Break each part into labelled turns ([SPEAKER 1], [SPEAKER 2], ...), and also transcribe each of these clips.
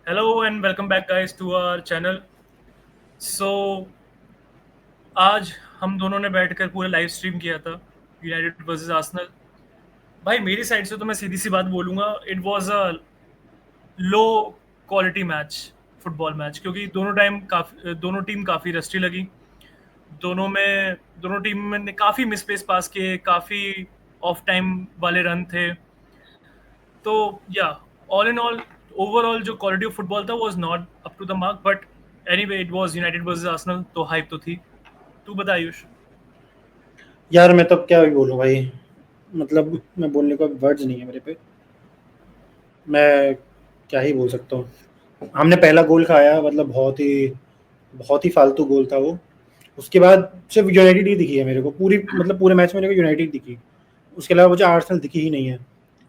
[SPEAKER 1] Hello and welcome back, guys, to our channel. So आज हम दोनों ने बैठकर पूरा लाइव स्ट्रीम किया था यूनाइटेड वर्सेस आर्सेनल। भाई मेरी साइड से तो मैं सीधी सी बात बोलूंगा, it was a low quality match, football match, क्योंकि दोनों टीम काफ़ी रस्टी लगी। दोनों टीम में ने काफ़ी मिसप्लेस पास किए, काफ़ी ऑफ टाइम वाले रन थे। तो या ऑल इन ऑल, ओवरऑल जो क्वालिटी ऑफ फुटबॉल था was not up to the mark, but anyway it was United versus Arsenal, तो हाइप तो थी। तू बता आयुष।
[SPEAKER 2] यार मैं तो क्या ही बोलूं भाई। मतलब मैं बोलने का वर्ड्स नहीं है मेरे पे। मैं क्या ही बोल सकता हूँ। हमने पहला गोल खाया, मतलब बहुत ही फालतू गोल था वो। उसके बाद सिर्फ यूनाइटेड ही दिखी है मेरे को पूरी, मतलब पूरे मैच में मेरे को यूनाइटेड दिखी। उसके अलावा मुझे आर्सेनल दिखी ही नहीं है।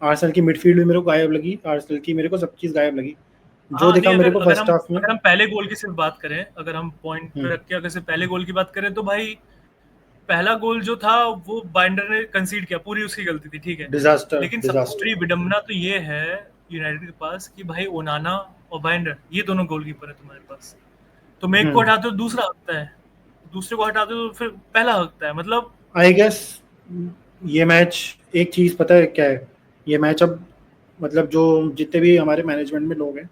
[SPEAKER 2] आर्सेनल की मिडफील्ड भी मेरे को गायब लगी, आर्सेनल की मेरे को सब चीज़ गायब लगी जो
[SPEAKER 1] हाँ नहीं,
[SPEAKER 2] दिखा मेरे
[SPEAKER 1] अगर
[SPEAKER 2] को
[SPEAKER 1] अगर
[SPEAKER 2] फर्स्ट
[SPEAKER 1] हम
[SPEAKER 2] हाफ में।
[SPEAKER 1] अगर हम पहले गोल की सिर्फ बात करें, अगर हम पॉइंट पे
[SPEAKER 2] हम्म,
[SPEAKER 1] रख के अगर सिर्फ पहले गोल की बात करें, तो भाई पहला गोल जो था वो बाइंडर ने कंसीड किया, पूरी उसकी गलती थी, ठीक है।
[SPEAKER 2] डिजास्टर
[SPEAKER 1] लेकिन सबसे
[SPEAKER 2] डिजास्टर।
[SPEAKER 1] बड़ी विडंबना तो ये है यूनाइटेड के पास कि भाई ओनाना और बाइंडर, ये दोनों गोलकीपर है तुम्हारे पास। तुम एक को
[SPEAKER 2] हम्म।
[SPEAKER 1] हटाते हो दूसरा हकता है, दूसरे को हटाते हो तो फिर पहला हकता है, मतलब।
[SPEAKER 2] आई गेस ये मैच, एक चीज पता है क्या है, ये मैच अब मतलब जो जितने भी हमारे मैनेजमेंट में लोग हैं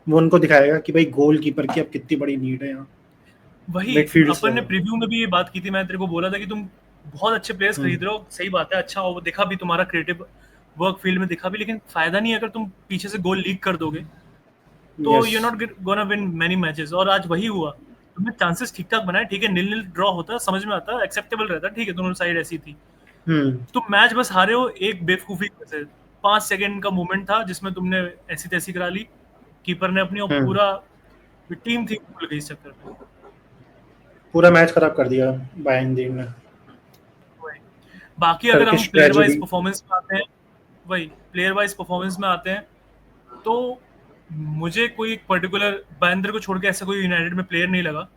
[SPEAKER 2] वो उनको दिखाएगा कि भाई गोल कीपर की अब कितनी बड़ी नीड है यहाँ
[SPEAKER 1] वही
[SPEAKER 2] मिडफील्ड से।
[SPEAKER 1] अपन ने प्रीव्यू में भी ये बात की थी, मैं तेरे को बोला था कि तुम बहुत अच्छे प्लेयर्स
[SPEAKER 2] हम्म,
[SPEAKER 1] खरीद रहे हो, सही बात है, अच्छा हो, वो दिखा भी, तुम्हारा क्रिएटिव वर्क फील्ड में दिखा भी, लेकिन फायदा नहीं है अगर तुम पीछे से गोल लीक कर दोगे, तो
[SPEAKER 2] yes.
[SPEAKER 1] You not gonna win many matches. और आज वही हुआ। तुमने चांसेस ठीक ठाक बनाए, ठीक है, नील नील ड्रॉ होता समझ में आता, एक्सेप्टेबल रहता, ठीक है, दोनों साइड ऐसी थी।
[SPEAKER 2] हम्म,
[SPEAKER 1] तुम मैच बस हारे हो एक बेवकूफी से। 5 सेकंड का मोमेंट था जिसमें तुमने ऐसी तैसी करा ली कीपर ने अपनी, और
[SPEAKER 2] हम्म।
[SPEAKER 1] पूरा टीम थी भूल गई इस चक्कर में।
[SPEAKER 2] पूरा मैच खराब कर दिया बायर्न टीम ने।
[SPEAKER 1] वही। बाकी अगर हम
[SPEAKER 2] Turkish
[SPEAKER 1] player wise
[SPEAKER 2] tragedy.
[SPEAKER 1] Performance में आते हैं, वही प्लेयर वाइज परफॉर्मेंस में आते हैं, तो मुझे कोई पर्टिकुलर बैंदर को छोड़ के ऐसा कोई यूनाइटेड में प्लेयर नहीं लगा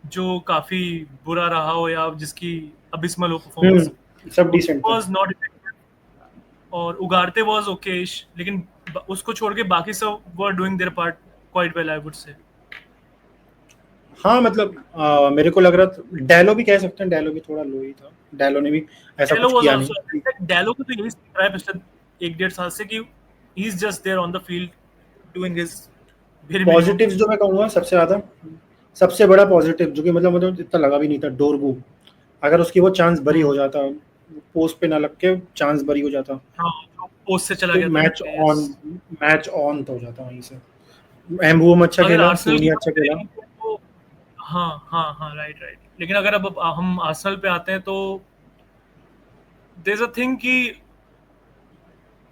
[SPEAKER 1] जो काफी बुरा रहा हो या जिसकी अबिस्मल हो परफॉर्मेंस।
[SPEAKER 2] सब डिसेंट थे।
[SPEAKER 1] वाज नॉट, और उगारते वाज ओकेश, लेकिन उसको छोड़ के बाकी सब were doing there part quite well, I would say.
[SPEAKER 2] हाँ मतलब मेरे को लग रहा था डैलो भी कह सकते हैं, डैलो भी थोड़ा लो ही था। डैलो ने भी ऐसा
[SPEAKER 1] डेलो
[SPEAKER 2] कुछ
[SPEAKER 1] वाज
[SPEAKER 2] किया
[SPEAKER 1] आल्सो,
[SPEAKER 2] नहीं।
[SPEAKER 1] डेलो को तो यही सीख रहा है पिछले 1 डेढ़ साल से कि he is just there on the field doing his very minimum.
[SPEAKER 2] Positives जो मैं कहूँगा सबसे ज़्यादा, सबसे बड़ा पॉजिटिव जो कि मतलब मुझे इतना लगा भी नहीं था, डोरगू। अगर उसकी वो चांस बरी हो जाता, पोस्ट पे ना लग के चांस बरी हो जाता,
[SPEAKER 1] हाँ, जो पोस्ट से चला
[SPEAKER 2] तो
[SPEAKER 1] गया था
[SPEAKER 2] मैच
[SPEAKER 1] नीचे, यस।
[SPEAKER 2] ऑन, मैच ऑन तो हो जाता वहीं से। एम्बुम अच्छा
[SPEAKER 1] अगर
[SPEAKER 2] खेला,
[SPEAKER 1] आर्सेनल की
[SPEAKER 2] टूनी
[SPEAKER 1] बात
[SPEAKER 2] अच्छा खेला।
[SPEAKER 1] करें तो हाँ हाँ हाँ, राइट राइट, लेकिन अगर अब हम आर्सेनल पे आते हैं, तो देयर इज अ थिंग कि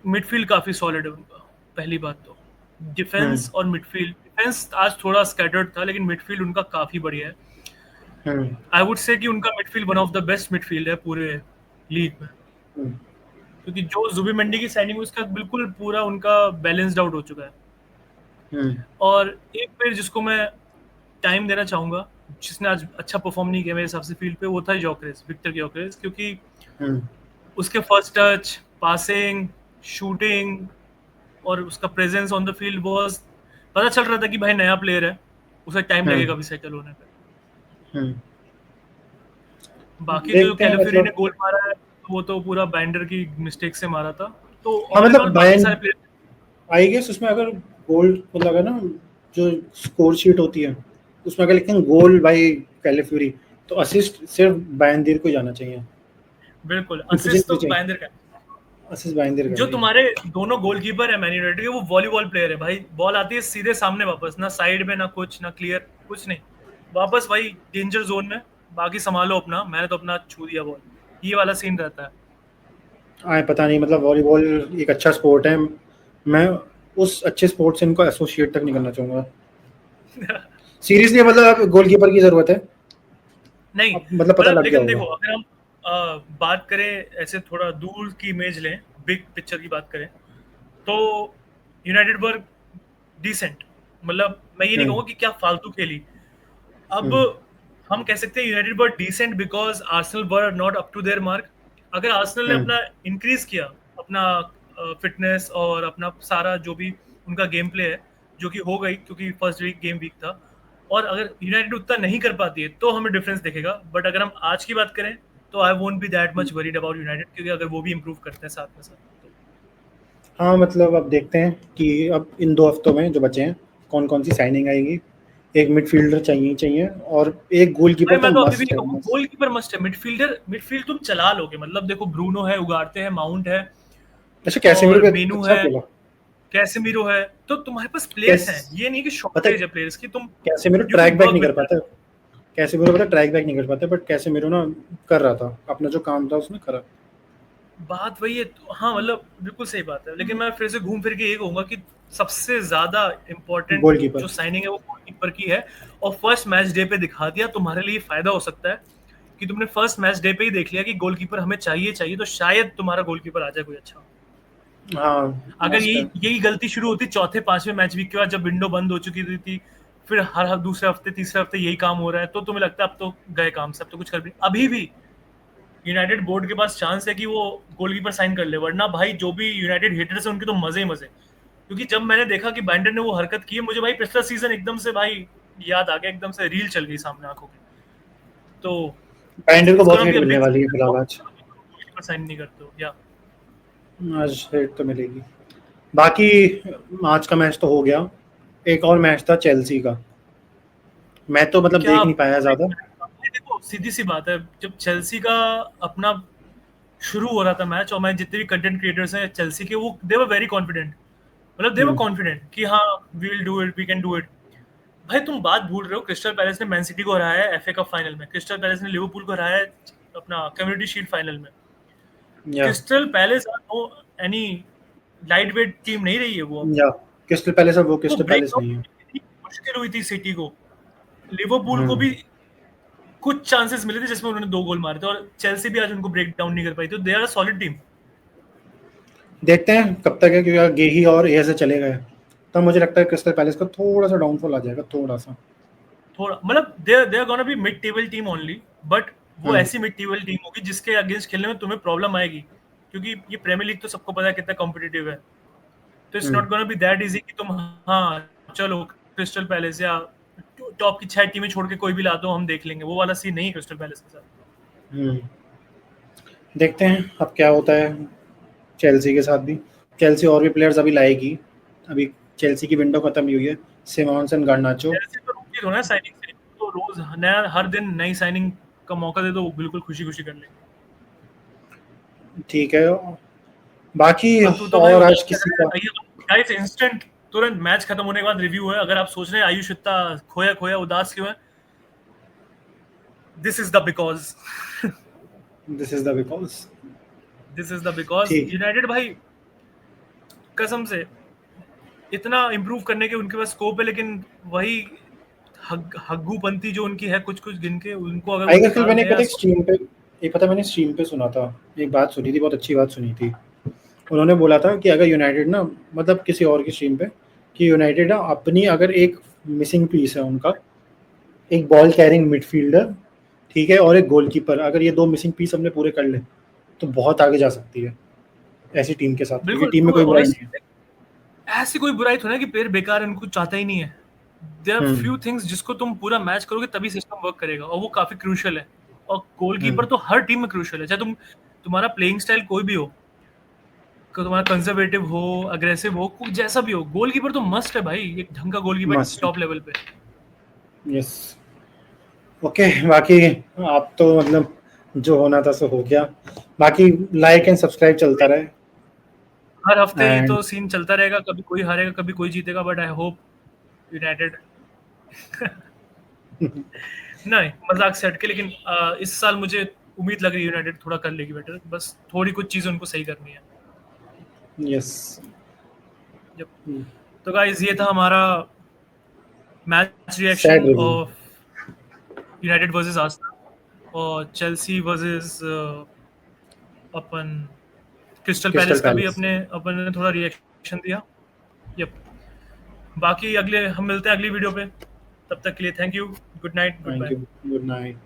[SPEAKER 1] मिडफील्ड काफी सॉलिड है उनका, पहली बात तो।
[SPEAKER 2] हम्म,
[SPEAKER 1] डिफेंस और मिडफील्ड, डिफेंस आज थोड़ा स्कैटर्ड था, लेकिन मिडफील्ड उनका काफी बढ़िया है।
[SPEAKER 2] हम्म,
[SPEAKER 1] आई वुड से कि उनका midfield one of the best midfield है पूरे लीग में,
[SPEAKER 2] हम्म,
[SPEAKER 1] क्योंकि जो जुबिमेंडी की साइनिंग हुई उसका बिल्कुल पूरा उनका बैलेंस्ड आउट हो चुका है।
[SPEAKER 2] हम्म,
[SPEAKER 1] और एक प्लेयर जिसको मैं टाइम देना चाहूंगा, जिसने आज अच्छा परफॉर्म नहीं किया मेरे हिसाब से फील्ड पे, वो था जोकरेस, विक्टर जोकरेस, क्योंकि
[SPEAKER 2] हम्म,
[SPEAKER 1] उसके फर्स्ट टच, पासिंग, शूटिंग और उसका presence on the field was, पता चल रहा था कि भाई नया प्लेयर है, उसे टाइम
[SPEAKER 2] हम्म,
[SPEAKER 1] लगेगा भी सेटल होने पे।
[SPEAKER 2] हम्म।
[SPEAKER 1] बाकी जो
[SPEAKER 2] देखते हैं
[SPEAKER 1] कैलिफरी ने
[SPEAKER 2] मतलब।
[SPEAKER 1] गोल मारा है, वो तो पूरा बाइंडर की मिस्टेक से मारा था। तो
[SPEAKER 2] हाँ
[SPEAKER 1] ऑल इन
[SPEAKER 2] मतलब
[SPEAKER 1] ऑल बाकी
[SPEAKER 2] बायर्न,
[SPEAKER 1] सारे प्लेयर।
[SPEAKER 2] आई गेस उसमें अगर गोल मतलब है ना, जो स्कोर शीट होती है उसमें अगर लिखें गोल बाई कैलिफरी, तो असिस्ट सिर्फ बायंदीर को जाना चाहिए।
[SPEAKER 1] बिल्कुल,
[SPEAKER 2] मुझे
[SPEAKER 1] असिस्ट
[SPEAKER 2] नहीं
[SPEAKER 1] तो
[SPEAKER 2] चाहिए,
[SPEAKER 1] बाइंडर का।
[SPEAKER 2] असिस्ट बायंदीर का
[SPEAKER 1] जो
[SPEAKER 2] चाहिए।
[SPEAKER 1] तुम्हारे दोनों गोलकीपर है मैन यूनाइटेड के, वो वॉलीबॉल प्लेयर है भाई, बॉल आती है सीधे सामने वापस, ना साइड में, ना कुछ, ना क्लियर, कुछ नहीं, वापस वही डेंजर जोन में, बाकी संभालो अपना, मैंने तो अपना छू दिया बॉल, ये वाला सीन रहता
[SPEAKER 2] आए पता नहीं, मतलब वॉलीबॉल एक अच्छा स्पोर्ट है। मैं उस अच्छे स्पोर्ट से इनको एसोसिएट तक नहीं करना चाहूंगा।
[SPEAKER 1] है।
[SPEAKER 2] सीरियसली मतलब अब गोलकीपर की जरूरत है।
[SPEAKER 1] नहीं,
[SPEAKER 2] अब मतलब पता
[SPEAKER 1] मतलब
[SPEAKER 2] लग गया
[SPEAKER 1] लेकिन
[SPEAKER 2] होगा।
[SPEAKER 1] देखो, अगर हम बात करें, ऐसे थोड़ा दूर की इमेज लें, बिग पिक्चर की बात करें, तो यूनाइटेड वर्क डिसेंट, मतलब मैं ये नहीं
[SPEAKER 2] हम्म,
[SPEAKER 1] कहूंगा कि क्या फालतू खेली। अब
[SPEAKER 2] हम्म,
[SPEAKER 1] हम कह सकते हैं United were decent because Arsenal were not up to their mark. अगर आर्सेनल ने
[SPEAKER 2] हम्म,
[SPEAKER 1] अपना इंक्रीज किया, अपना फिटनेस और अपना सारा जो भी उनका गेम प्ले है, जो कि हो गई क्योंकि फर्स्ट वीक गेम वीक था, और अगर यूनाइटेड उतना नहीं कर पाती है तो हमें डिफरेंस दिखेगा। बट अगर हम आज की बात करें तो I won't be that much worried about United, क्योंकि अगर वो भी इम्प्रूव करते हैं साथ में साथ तो।
[SPEAKER 2] हाँ मतलब अब देखते हैं कि अब इन 2 हफ्तों में जो बचे हैं कौन-कौन सी साइनिंग आएगी। एक मिडफ़ील्डर चाहिए ही चाहिए और एक
[SPEAKER 1] भाई
[SPEAKER 2] गोलकीपर तो
[SPEAKER 1] मैं तो अभी भी
[SPEAKER 2] मस्ट है,
[SPEAKER 1] कहूंगा
[SPEAKER 2] मस्ट।
[SPEAKER 1] गोलकीपर मस्ट है, मिडफील्ड तुम चला लोगे, मतलब देखो ब्रूनो है, उगारते हैं, माउंट है
[SPEAKER 2] अच्छा कैसेमीरो
[SPEAKER 1] और
[SPEAKER 2] भी
[SPEAKER 1] मेनू
[SPEAKER 2] अच्छा
[SPEAKER 1] है,
[SPEAKER 2] खेला।
[SPEAKER 1] कैसेमीरो है, तो तुम्हारे पास
[SPEAKER 2] कैस
[SPEAKER 1] प्लेयर्स हैं, ये नहीं कि
[SPEAKER 2] पता है
[SPEAKER 1] शॉर्टेज है प्लेयर्स की, तुम
[SPEAKER 2] Casemiro
[SPEAKER 1] you
[SPEAKER 2] track
[SPEAKER 1] can
[SPEAKER 2] back
[SPEAKER 1] work
[SPEAKER 2] नहीं कर
[SPEAKER 1] विद
[SPEAKER 2] पाता।
[SPEAKER 1] दैट।
[SPEAKER 2] कैसेमीरो पता है ट्रैक बैक नहीं कर पाता बट कैसेमीरो ना कर रहा था। अपना जो काम था उसने करा।
[SPEAKER 1] बात वही है हाँ, मतलब बिल्कुल सही बात है, लेकिन मैं फिर से घूम फिर के ये कहूंगा कि सबसे ज्यादा इम्पोर्टेंट
[SPEAKER 2] गोलकीपर।
[SPEAKER 1] जो साइनिंग है वो गोलकीपर की है, और फर्स्ट मैच डे पे दिखा दिया, तुम्हारे लिए फायदा हो सकता है कि तुमने फर्स्ट मैच डे पे ही देख लिया कि गोलकीपर हमें चाहिए चाहिए, तो शायद तुम्हारा गोलकीपर आ जाए कोई अच्छा।
[SPEAKER 2] हाँ,
[SPEAKER 1] अगर
[SPEAKER 2] मस्ट
[SPEAKER 1] यही
[SPEAKER 2] है।
[SPEAKER 1] यही गलती शुरू होती चौथे पांचवें मैच वीक के बाद, जब विंडो बंद हो चुकी थी, फिर हर दूसरे हफ्ते तीसरे हफ्ते यही काम हो रहा है, तो तुम्हें लगता है अब तो गए काम से, अब तो कुछ कर भी अभी भी यूनाइटेड बोर्ड के पास चांस है कि वो गोलकीपर साइन कर ले, वरना भाई जो भी यूनाइटेड हेटर्स है उनके तो मजे ही मजे। क्योंकि जब मैंने देखा कि बैंडर ने वो हरकत की है, मुझे भाई पिछला सीजन एकदम से भाई याद आ गया, एकदम से रील चल गई सामने आंखों के। तो
[SPEAKER 2] बैंडर को
[SPEAKER 1] इट्स
[SPEAKER 2] बहुत
[SPEAKER 1] गोना बी
[SPEAKER 2] हेट
[SPEAKER 1] अ
[SPEAKER 2] मिलने
[SPEAKER 1] बिग
[SPEAKER 2] वाली है फिलहाल आज।
[SPEAKER 1] गोलकीपर साइन नहीं करते हो या।
[SPEAKER 2] आज हेट तो मिलेगी। बाकी आज का मैच तो हो गया। एक और मैच था चेल्सी का। मैं तो मतलब
[SPEAKER 1] क्या
[SPEAKER 2] देख नहीं पाया ज़्यादा।
[SPEAKER 1] देखो सीधी सी बात है, जब चेल्सी का अपना शुरू हो रहा था मैच, और मैं जितने भी कंटेंट क्रिएटर्स हैं चेल्सी के, वो दे वर वेरी कॉन्फिडेंट, मतलब दे वर
[SPEAKER 2] हुँ,
[SPEAKER 1] कॉन्फिडेंट कि हाँ we will do it, we can do it. भाई तुम बात भूल रहे हो, क्रिस्टल पैलेस ने मैन सिटी को हराया है एफए कप फाइनल में, क्रिस्टल पैलेस ने लिवरपूल को हराया है अपना कम्युनिटी शील्ड फाइनल में।
[SPEAKER 2] या
[SPEAKER 1] Crystal Palace no any light weight team नहीं रही है वो अब।
[SPEAKER 2] या क्रिस्टल पैलेस अब वो
[SPEAKER 1] वो
[SPEAKER 2] क्रिस्टल पैलेस
[SPEAKER 1] ब्रेकआउट
[SPEAKER 2] नहीं है।
[SPEAKER 1] इतनी मुश्किल हुई थी सिटी को, लिवरपूल को
[SPEAKER 2] हुँ,
[SPEAKER 1] भी कुछ चांसेस मिले थे जिसमें उन्होंने 2 गोल मारे थे, और चेल्सी भी आज उनको ब्रेक डाउन नहीं कर पाई, तो they are a solid team.
[SPEAKER 2] देखते हैं कब तक है क्योंकि अगर गेही और एजे चले गए, तब मुझे लगता है क्रिस्टल पैलेस का थोड़ा-सा डाउनफॉल आ जाएगा, थोड़ा-सा।
[SPEAKER 1] थोड़ा मतलब they are gonna be mid table team only, but वो
[SPEAKER 2] हुँ,
[SPEAKER 1] ऐसी मिड टेबल टीम होगी जिसके अगेंस्ट खेलने में तुम्हें प्रॉब्लम आएगी, क्योंकि ये प्रीमियर लीग तो सबको पता है कितना कॉम्पिटिटिव है। तो it's
[SPEAKER 2] hmm,
[SPEAKER 1] not gonna be that easy कि तुम हाँ चलो क्रिस्टल पैलेस या टॉप की 6 टीमें छोड़ के कोई भी ला दो हम देख लेंगे, वो वाला सीन नहीं है क्रिस्टल पैलेस के साथ।
[SPEAKER 2] हुँ। देखते हैं अब क्या होता है चेल्सी के साथ भी। चेल्सी और भी प्लेयर्स अभी लाएगी। अभी चेल्सी की विंडो खत्म ही हुई है। Simmons and Garnacho.
[SPEAKER 1] चेल्सी तो रुकी हो ना साइनिंग से, तो रोज नया हर दिन नई साइनिंग का मौका दे, तो वो बिल्कुल खुशी खुशी कर लेंगे।
[SPEAKER 2] ठीक है। बाकी
[SPEAKER 1] अब तू तो भाई
[SPEAKER 2] और आज
[SPEAKER 1] उदास
[SPEAKER 2] किसी
[SPEAKER 1] चल
[SPEAKER 2] का
[SPEAKER 1] रहा है गाइस, इंस्टेंट तुरंत मैच खत्म होने के बाद रिव्यू है, अगर आप सोच रहे हैं आयुष इतना खोया खोया उदास क्यों है, this is the because
[SPEAKER 2] this is the because.
[SPEAKER 1] This is the because
[SPEAKER 2] ठीक।
[SPEAKER 1] यूनाइटेड भाई कसम से इतना इम्प्रूव करने के उनके पास स्कोप है, लेकिन वही हग्गूपंती जो उनकी है कुछ कुछ गिन के, उनको अगर वो
[SPEAKER 2] टाइगर कल
[SPEAKER 1] निकाल
[SPEAKER 2] मैंने
[SPEAKER 1] दें
[SPEAKER 2] पता
[SPEAKER 1] या
[SPEAKER 2] एक स्ट्रीम पे एक पता मैंने स्ट्रीम पे सुना था। एक बात सुनी थी, बहुत अच्छी बात सुनी थी। उन्होंने बोला था कि अगर यूनाइटेड ना मतलब किसी और की स्ट्रीम पे कि यूनाइटेड ना अपनी अगर एक मिसिंग पीस है उनका, एक बॉल कैरिंग मिडफील्डर, ठीक है, और एक गोलकीपर, अगर ये 2 मिसिंग पीस हमने पूरे कर ले, तो बहुत आगे जा सकती है ऐसी टीम के साथ क्योंकि
[SPEAKER 1] बिल्कुल
[SPEAKER 2] टीम में कोई बुराई नहीं है।
[SPEAKER 1] ऑनेस्टली ऐसी कोई बुराई थोड़ा है कि प्लेयर बेकार है, उनको चाहता ही नहीं है। There are
[SPEAKER 2] um,
[SPEAKER 1] few things जिसको तुम पूरा मैच करोगे तभी सिस्टम वर्क करेगा, और वो काफी क्रूशियल है। और
[SPEAKER 2] हुँ,
[SPEAKER 1] गोलकीपर तो हर टीम में क्रूशियल है, चाहे तुम्हारा प्लेइंग स्टाइल कोई भी हो, तुम्हारा कंजर्वेटिव हो, अग्रेसिव हो, कुछ जैसा भी हो, गोलकीपर तो मस्ट है भाई, एक ढंग का गोलकीपर
[SPEAKER 2] मस्ट है।
[SPEAKER 1] टॉप लेवल पे।
[SPEAKER 2] यस। ओके, बाकी आप तो मतलब जो होना था सो हो गया। बाकी लाइक एंड सब्सक्राइब चलता रहे
[SPEAKER 1] हर हफ्ते ये
[SPEAKER 2] एंड
[SPEAKER 1] तो सीन चलता रहेगा, कभी कोई हारेगा कभी कोई जीतेगा, बट आई होप यूनाइटेड नहीं मजाक से हटके, लेकिन इस साल मुझे उम्मीद लग रही है यूनाइटेड थोड़ा कर लेगी बेटर, बस थोड़ी कुछ चीजें उनको सही करनी है।
[SPEAKER 2] यस।
[SPEAKER 1] जब तो गाइस ये था हमारा match
[SPEAKER 2] sad
[SPEAKER 1] reaction
[SPEAKER 2] review.
[SPEAKER 1] Of United versus Arsenal और चेल्सी वर्सेस अपन क्रिस्टल
[SPEAKER 2] क्रिस्टल
[SPEAKER 1] पैलेस का भी
[SPEAKER 2] पैलेस।
[SPEAKER 1] अपने अपन ने थोड़ा रिएक्शन दिया। यप, बाकी अगले हम मिलते हैं अगली वीडियो पे, तब तक के लिए thank you, good night, good
[SPEAKER 2] thank
[SPEAKER 1] bye.
[SPEAKER 2] You. Good night.